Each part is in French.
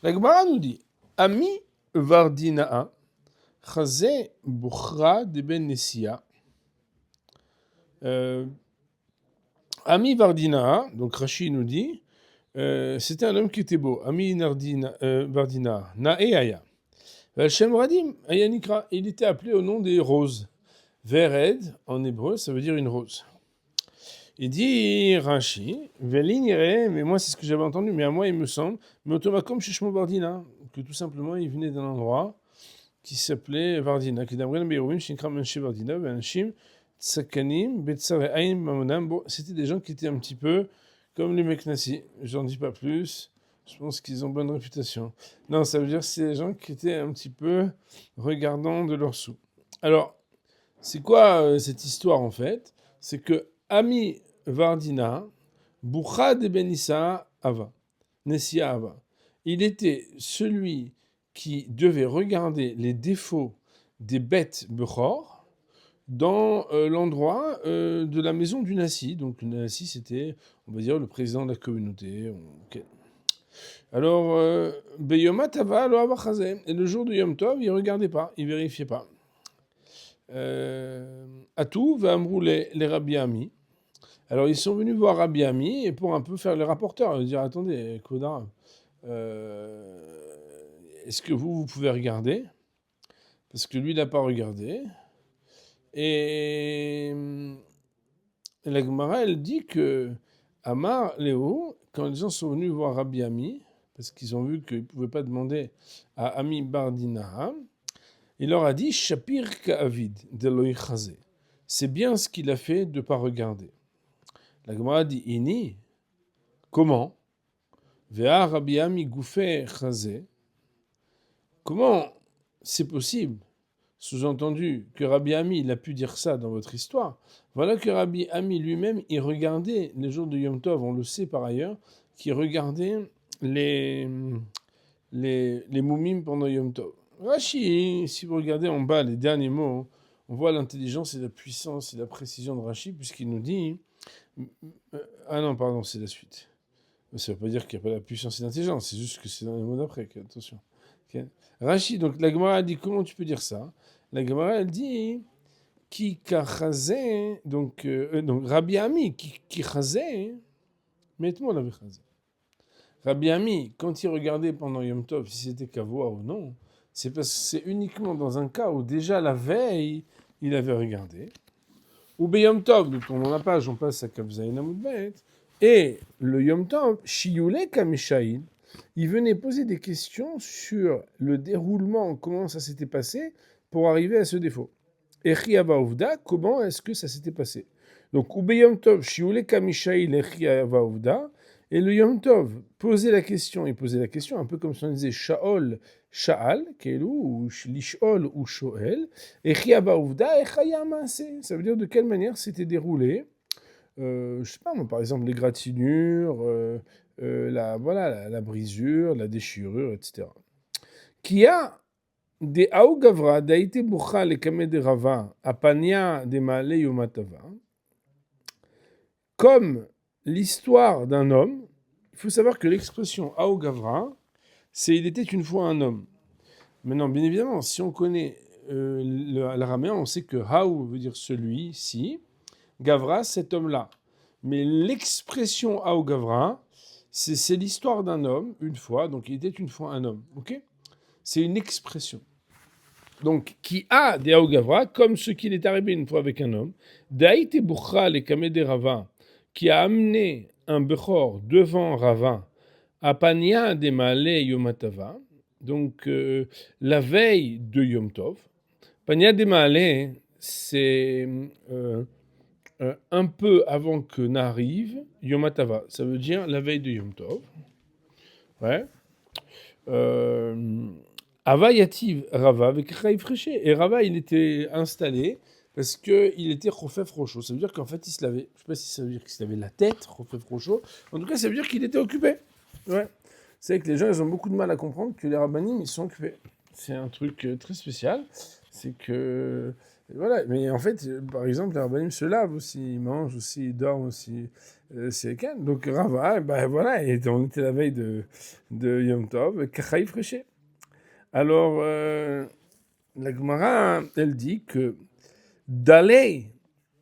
La Gemara nous dit Ami Vardinaa, Chazé Bukhra de Ben Nessia. Ami Vardinaa, donc Rashi nous dit, c'était un homme qui était beau. Ami Vardinaa, Naeaya. Valshem Radim, Ayanikra, il était appelé au nom des roses. Vered, en hébreu, ça veut dire une rose. Il dit Rashi, Velinire, mais moi c'est ce que j'avais entendu, mais à moi il me semble, mais Otomakom Shishmo Vardina, que tout simplement il venait d'un endroit qui s'appelait Vardina, qui d'Amren Beirovim, Shinkram Menche Vardina, Venashim, Tsakanim, Betsare Aim Mamonam. Bon, c'était des gens qui étaient un petit peu comme les Meknassi, j'en dis pas plus, je pense qu'ils ont bonne réputation. Non, ça veut dire que c'est des gens qui étaient un petit peu regardants de leurs sous. Alors, c'est quoi cette histoire en fait? C'est que Ami Vardina, Boucha de Benissa Ava, Nessia Ava, il était celui qui devait regarder les défauts des bêtes Bechor dans l'endroit de la maison du Nassi. Donc le Nassi, c'était, on va dire, le président de la communauté. Okay. Alors, Beyoma Tava lo Ava Chazé. Et le jour de Yom Tov, il ne regardait pas, il ne vérifiait pas. Atou va amrouler les Rabbi Ami. Alors ils sont venus voir Rabbi Ami et pour un peu faire les rapporteurs, dire attendez, Koda, est-ce que vous pouvez regarder? Parce que lui il n'a pas regardé. Et la Gemara elle dit que Amar Léo, quand les gens sont venus voir Rabbi Ami, parce qu'ils ont vu qu'ils ne pouvaient pas demander à Ami Bardina, il leur a dit Shapir Ka'avid de Loïchazé. C'est bien ce qu'il a fait de ne pas regarder. La Gemara dit Ini, comment Vea Rabbi Ami Goufé Chazé. Comment c'est possible, sous-entendu, que Rabbi Ami il a pu dire ça dans votre histoire? Voilà que Rabbi Ami lui-même, il regardait les jours de Yom Tov, on le sait par ailleurs, qu'il regardait les moumim pendant Yom Tov. Rashi, si vous regardez en bas les derniers mots, on voit l'intelligence et la puissance et la précision de Rashi, puisqu'il nous dit... Ah non, pardon, c'est la suite. Ça ne veut pas dire qu'il n'y a pas la puissance et l'intelligence, c'est juste que c'est dans les mots d'après, attention. Okay. Rashi, donc la Gemara dit, comment tu peux dire ça? La Gemara, elle dit, qui kachazé, donc Rabbi Ami, qui chazé, mets-moi la chazé. Rabbi Ami, quand il regardait pendant Yom Tov, si c'était Kavoa ou non, c'est parce que c'est uniquement dans un cas où déjà la veille, il avait regardé. Ou Yom Tov, nous tournons la page, on passe à Kavzaïn Amoudbet, et le Yom Tov, Shiyule Kamishaïn, il venait poser des questions sur le déroulement, comment ça s'était passé pour arriver à ce défaut. Echi Ava Uvda, comment est-ce que ça s'était passé? Donc, ou Yom Tov, Shiyule Kamishaïn, Echi Ava Uvda, et le Yom Tov posait la question, il posait la question un peu comme si on disait Shaol, Sha'al, Kelu, ou Lishol, ou Shoel, et Chiaba Uvda, et Chayamase. Ça veut dire de quelle manière c'était déroulé. Je sais pas, moi, par exemple, l'égratignure, la brisure, la déchirure, etc. Qui a des Aougavra, d'Aïté Boucha, les Kamé de Rava, Apania de Maale Yomatava, comme l'histoire d'un homme. Il faut savoir que l'expression Aougavra, c'est il était une fois un homme. Maintenant, bien évidemment, si on connaît l'araméen, on sait que Haou veut dire celui-ci, Gavra, cet homme-là. Mais l'expression Haou Gavra, c'est l'histoire d'un homme, une fois, donc il était une fois un homme. Ok? C'est une expression. Donc, qui a des Haou Gavra, comme ce qu'il est arrivé une fois avec un homme, Daïte Boucha, les Kamede Rava, qui a amené un Bechor devant Rava, à Pania de Maale Yomatava, donc la veille de Yom Tov. Pania de Maale, c'est un peu avant que n'arrive Yomatava. Ça veut dire la veille de Yom Tov. Ouais. Ava Yativ Rava avec Chaïf Fréché. Et Rava, il était installé parce qu'il était Chofef Rocho. Ça veut dire qu'en fait, il se lavait. Je ne sais pas si ça veut dire qu'il se lavait la tête, Chofef Rocho. En tout cas, ça veut dire qu'il était occupé. Ouais. C'est que les gens, ils ont beaucoup de mal à comprendre que les rabbinim, ils sont occupés. C'est un truc très spécial. C'est que Voilà, mais en fait, par exemple, les rabbinim se lavent aussi, ils mangent aussi, ils dorment aussi, c'est le cas. Donc Rava, ben voilà, on était la veille de Yom Tov, Kachaï fréché. Alors, la Gemara, elle dit que Dalei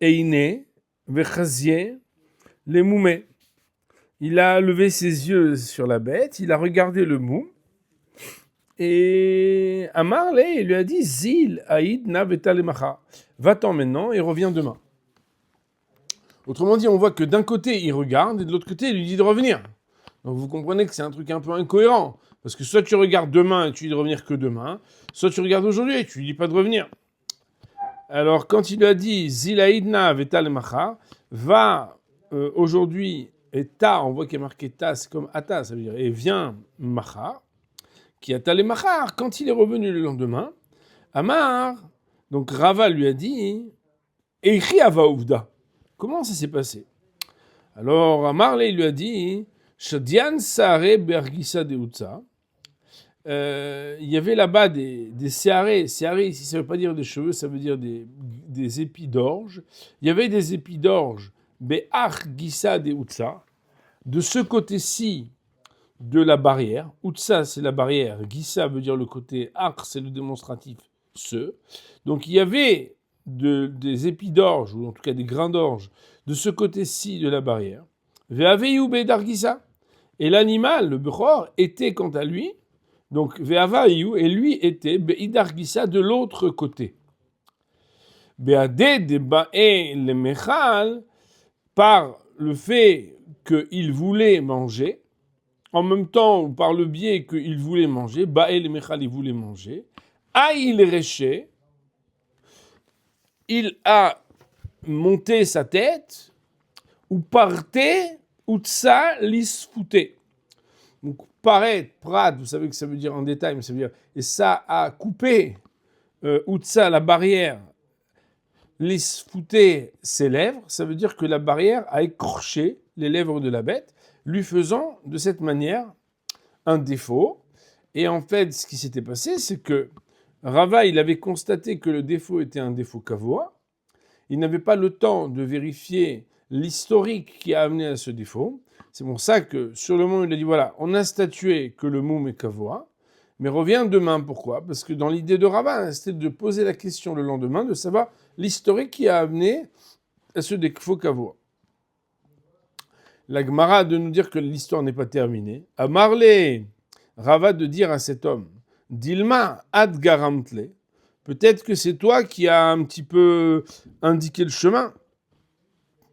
Eine Vechazie les moumets. Il a levé ses yeux sur la bête, il a regardé le moum, et Amar il lui a dit Zil Aïd Naveta Lemacha. Va-t'en maintenant et reviens demain. Autrement dit, on voit que d'un côté il regarde et de l'autre côté il lui dit de revenir. Donc vous comprenez que c'est un truc un peu incohérent. Parce que soit tu regardes demain et tu dis de revenir que demain, soit tu regardes aujourd'hui et tu lui dis pas de revenir. Alors quand il lui a dit Zil Aïd Naveta Lemacha, va aujourd'hui et ta, on voit qu'il y a marqué ta, c'est comme ata, ça veut dire et viens Macha. Qui a talé machar, quand il est revenu le lendemain, Amar, donc Rava lui a dit, Eichi avaouvda. Comment ça s'est passé? Alors Amar il lui a dit, Shadian sare bergisa de utsa. Il y avait là-bas des séarés. Séarés ici, ça ne veut pas dire des cheveux, ça veut dire des épis d'orge. Il y avait des épis d'orge, be'ach gisa de utsa. De ce côté-ci, de la barrière. Utsa, c'est la barrière. Gissa veut dire le côté. Akh, c'est le démonstratif. Ce. Donc il y avait des épis d'orge, ou en tout cas des grains d'orge, de ce côté-ci de la barrière. Ve'aveiu be'dar gissa. Et l'animal, le bechor, était quant à lui, donc ve'aveiu, et lui était be'idar gissa de l'autre côté. Be'adeh de ba'e le mechal, par le fait qu'il voulait manger, en même temps, par le biais qu'il voulait manger, Baël et Mechal, il voulait manger, Aïl Réché, il a monté sa tête, ou partait, ou tsa l'isfouté. Donc, paraître, prad, vous savez que ça veut dire en détail, mais ça veut dire, et ça a coupé, Utsa, la barrière, l'isfouté, ses lèvres, ça veut dire que la barrière a écorché les lèvres de la bête, lui faisant de cette manière un défaut. Et en fait, ce qui s'était passé, c'est que Rava, il avait constaté que le défaut était un défaut kavoa. Il n'avait pas le temps de vérifier l'historique qui a amené à ce défaut. C'est pour ça que sur le moment, il a dit voilà, on a statué que le moum est kavoa, mais reviens demain. Pourquoi? Parce que dans l'idée de Rava, c'était de poser la question le lendemain, de savoir l'historique qui a amené à ce défaut kavoa. La Gemara de nous dire que l'histoire n'est pas terminée. À Marley, Rava de dire à cet homme, Dilma ad garamtle, peut-être que c'est toi qui as un petit peu indiqué le chemin.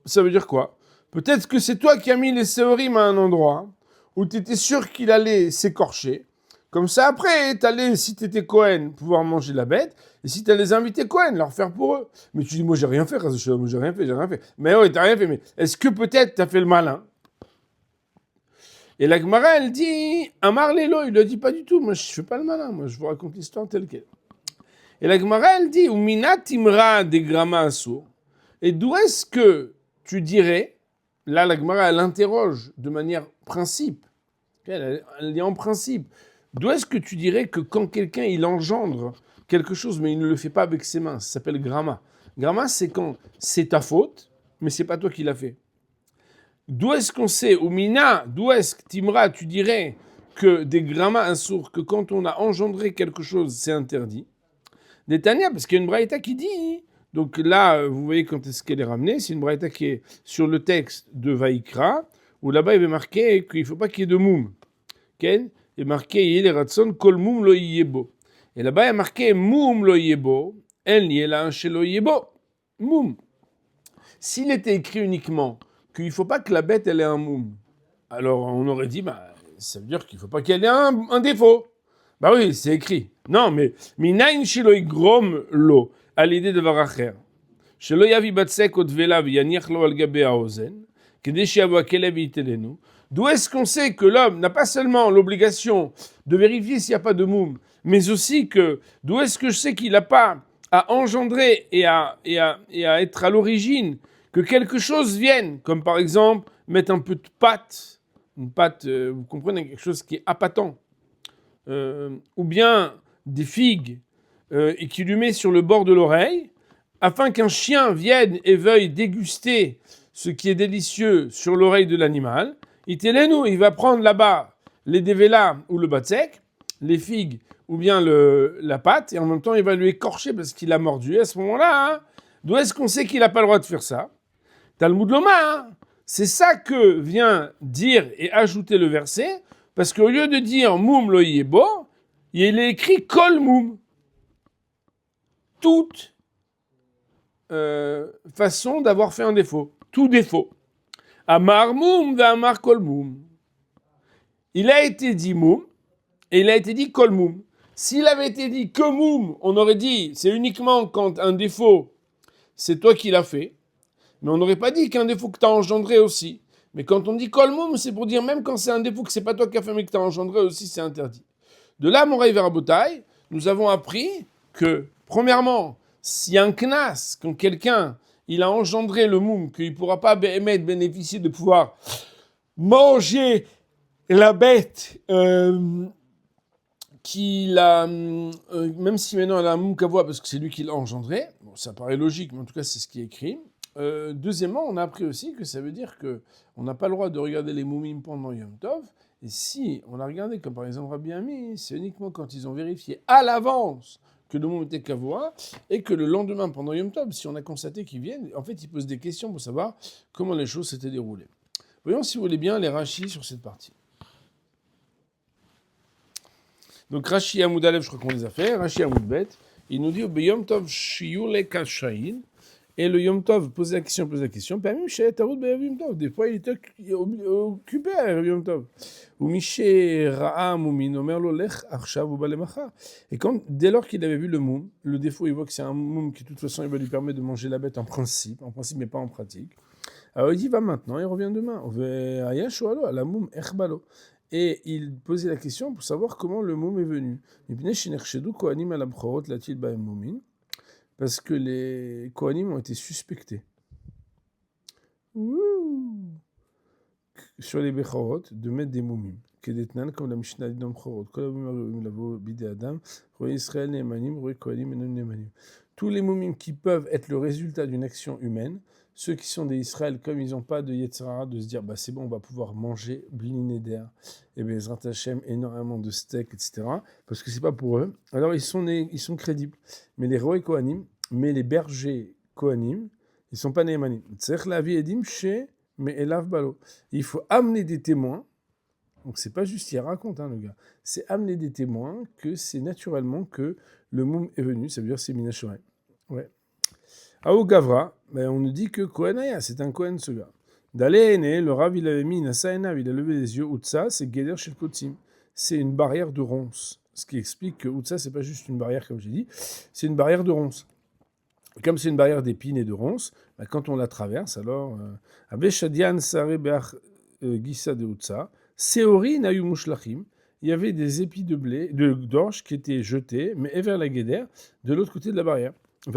Ça veut dire quoi? Peut-être que c'est toi qui as mis les séorim à un endroit où tu étais sûr qu'il allait s'écorcher. Comme ça, après, tu allais, si tu étais Cohen, pouvoir manger la bête. Et si tu allais inviter Cohen, leur faire pour eux. Mais tu dis, moi, j'ai rien fait, moi, j'ai rien fait. Mais oui, t'as rien fait. Mais est-ce que peut-être tu as fait le malin? Et la Gemara, elle dit, Amar Lelo, il ne le dit pas du tout. Moi, je ne fais pas le malin. Moi, je vous raconte l'histoire telle qu'elle. Et la Gemara, elle dit, Umina timra de grama assour. Et d'où est-ce que tu dirais, là, la Gemara, elle interroge de manière principe. Elle dit en principe. D'où est-ce que tu dirais que quand quelqu'un, il engendre quelque chose, mais il ne le fait pas avec ses mains, ça s'appelle grama. Grama, c'est quand c'est ta faute, mais c'est pas toi qui l'as fait. D'où est-ce qu'on sait, ou Mina, d'où est-ce que Timra, tu dirais que des grammas insourds, que quand on a engendré quelque chose, c'est interdit? Netanya, parce qu'il y a une braïta qui dit, donc là, vous voyez quand est-ce qu'elle est ramenée, c'est une braïta qui est sur le texte de Vaïkra, où là-bas il est marqué qu'il ne faut pas qu'il y ait de moum. Il est marqué, il est ratson, kol moum lo yebo. Et là-bas il est marqué moum lo yebo, en yela un shelo yebo. Moum. S'il était écrit uniquement qu'il ne faut pas que la bête elle ait un moum, alors on aurait dit, bah, ça veut dire qu'il ne faut pas qu'elle ait un défaut. Bah oui, c'est écrit. Non, mais minayin shelo igrom lo, à l'idée de varacher. Shelo yavi batsek od velav yaniach lo al gabe haozen, kedei shiavo akelev yitelenu. D'où est-ce qu'on sait que l'homme n'a pas seulement l'obligation de vérifier s'il n'y a pas de moum, mais aussi que d'où est-ce que je sais qu'il n'a pas à engendrer et à être à l'origine que quelque chose vienne, comme par exemple mettre un peu de pâte, une pâte, vous comprenez, quelque chose qui est appâtant, ou bien des figues, et qui lui met sur le bord de l'oreille, afin qu'un chien vienne et veuille déguster ce qui est délicieux sur l'oreille de l'animal, il va prendre là-bas les dévélas ou le batsek, les figues ou bien la pâte, et en même temps il va lui écorcher parce qu'il a mordu. Et à ce moment-là, hein, d'où est-ce qu'on sait qu'il n'a pas le droit de faire ça? Talmud Loma, hein, c'est ça que vient dire et ajouter le verset, parce qu'au lieu de dire moum lo yebo, il est écrit kol moum. Toute façon d'avoir fait un défaut. Tout défaut. Amar moum va amar kol moum. Il a été dit moum et il a été dit kol moum. S'il avait été dit que moum, on aurait dit c'est uniquement quand un défaut, c'est toi qui l'as fait. Mais on n'aurait pas dit qu'un défaut que tu as engendré aussi. Mais quand on dit kol moum, c'est pour dire même quand c'est un défaut que c'est pas toi qui as fait mais que tu as engendré aussi, c'est interdit. De là, Moraï Verabotai, nous avons appris que, premièrement, s'il y a un knas, quand quelqu'un il a engendré le moum, qu'il ne pourra pas bénéficier de pouvoir manger la bête qu'il a, même si maintenant elle a un moum kavoa parce que c'est lui qui l'a engendré, bon, ça paraît logique, mais en tout cas c'est ce qui est écrit. Deuxièmement, on a appris aussi que ça veut dire qu'on n'a pas le droit de regarder les moumim pendant Yom Tov. Et si on a regardé, comme par exemple Rabbi Ami, c'est uniquement quand ils ont vérifié à l'avance que le moum était kavoa et que le lendemain, pendant Yom Tov, si on a constaté qu'ils viennent, en fait, ils posent des questions pour savoir comment les choses s'étaient déroulées. Voyons, si vous voulez bien, les rachis sur cette partie. Donc Rashi Amoud Aleph, je crois qu'on les a fait. Rashi Amoud Bet, il nous dit au Yom Tov Shiyule Kashain. Et le Yom Tov pose la question. Des fois, il était occupé à Yom Tov. Et dès lors qu'il avait vu le moum, le défaut, il voit que c'est un moum qui, de toute façon, il va lui permettre de manger la bête en principe, mais pas en pratique. Alors il dit, va maintenant, il revient demain. La moum echbalo. Et il posait la question pour savoir comment le moum est venu. Parce que les Kohanim ont été suspectés sur les Bechorot de mettre des moumim. Kedetnan, comme la Mishnah dit dans Bechorot. Tous les moumim qui peuvent être le résultat d'une action humaine, ceux qui sont des Israël, comme ils n'ont pas de Yetzirah, de se dire, bah, c'est bon, on va pouvoir manger Blin Neder, et Bezrat Hashem, énormément de steak, etc. Parce que c'est pas pour eux. Alors ils sont crédibles. Mais les rois Kohanim, mais les bergers Kohanim, ils sont pas Nehemanim. Il faut amener des témoins. Donc c'est pas juste il raconte, le gars. C'est amener des témoins que c'est naturellement que le moum est venu. Ça veut dire c'est Minashorai. Ouais. Aou Gavra, ben on nous dit que Kohanaya, c'est un Kohen ce gars. D'aller le Rav, il avait mis Nasaenav, il a levé les yeux. Utsa, c'est Geder Shel Kotzim. C'est une barrière de ronces. Ce qui explique que Utsa, c'est pas juste une barrière, comme j'ai dit, c'est une barrière de ronces. Comme c'est une barrière d'épines et de ronces, ben quand on la traverse, alors Abeshadian Sare Beach Gissa de Utsa, Seori Nayu Mushlachim, il y avait des épis de blé, d'orge qui étaient jetés, mais vers la Geder, de l'autre côté de la barrière. Et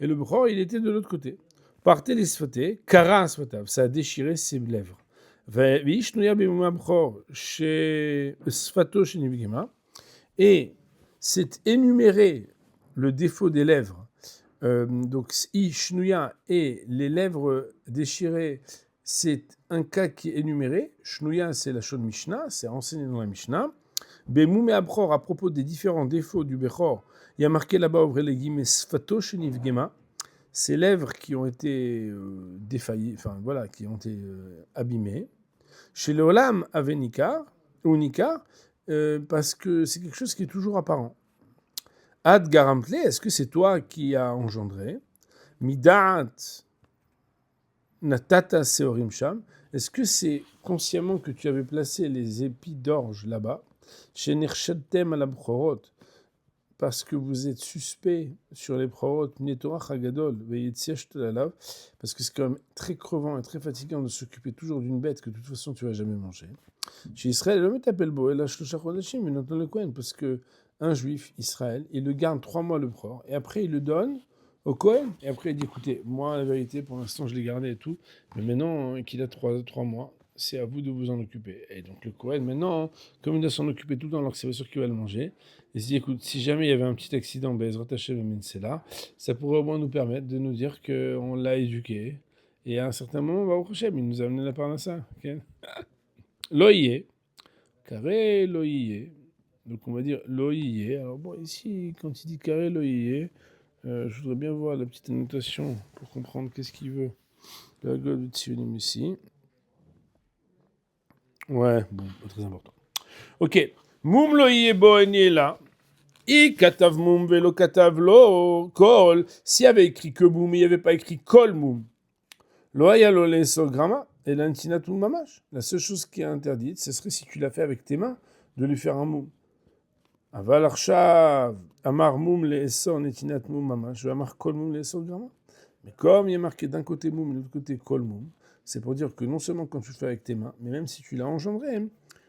le Bechor, il était de l'autre côté. Partez les sfatés, kara sfatav, ça a déchiré ses lèvres. Et c'est énuméré le défaut des lèvres. Donc, ishnuya et les lèvres déchirées, c'est un cas qui est énuméré. Shnuya, c'est la Shon Mishnah, c'est enseigné dans la Mishnah. Bemoum et Abchor, à propos des différents défauts du Bechor, il y a marqué là-bas, ouvrez les guillemets, Sfato Shenivgema, ces lèvres qui ont été défaillies, enfin voilà, qui ont été abîmées. Chez le Olam Avenikar, ou Nikar, parce que c'est quelque chose qui est toujours apparent. Ad Garamtle, est-ce que c'est toi qui as engendré? Midat Natata Seorim Sham, est-ce que c'est consciemment que tu avais placé les épis d'orge là-bas? Chez Nirshadtem Alabchorot, parce que vous êtes suspect sur les Bchorot, Netorah Chagadol, parce que c'est quand même très crevant et très fatigant de s'occuper toujours d'une bête que de toute façon tu vas jamais manger. Chez Israël, l'homme t'appelle beau, et là, mais non le Kohen, parce que un juif, Israël, il le garde 3 mois le Bchor, et après il le donne au Kohen, et après il dit écoutez, moi la vérité, pour l'instant je l'ai gardé et tout, mais maintenant qu'il a 3 mois, c'est à vous de vous en occuper. Et donc le Kohen, maintenant, comme il doit s'en occuper tout le temps alors que c'est pas sûr qu'il va le manger, il se dit, écoute, si jamais il y avait un petit accident, Bezrat Hashem c'est là, ça pourrait au moins nous permettre de nous dire qu'on l'a éduqué. Et à un certain moment, Baruch Hashem, il nous a amené la parnassa. Okay? Loïe, carré loïe. Donc on va dire loïe. Alors bon, ici, quand il dit carré loïe, je voudrais bien voir la petite annotation pour comprendre qu'est-ce qu'il veut. La gueule du Tzionim ici. Ouais, bon, pas très important. Ok. Moum loïe boeni là. I katav moum velo katav lo kol. S'il y avait écrit que moum, il n'y avait pas écrit kol moum. Loaya lo lesol grama. Et l'antinatum mamash. La seule chose qui est interdite, ce serait si tu l'as fait avec tes mains, de lui faire un moum. Aval arshav. Amar moum lesol netinat moum mamash. Amar kol moum lesol grama. Mais comme il y a marqué d'un côté moum et de l'autre côté kol moum, c'est pour dire que non seulement quand tu le fais avec tes mains, mais même si tu l'as engendré,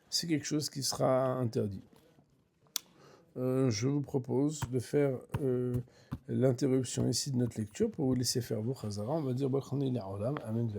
c'est quelque chose qui sera interdit. Je vous propose de faire l'interruption ici de notre lecture pour vous laisser faire vos chazara. On va dire Amen.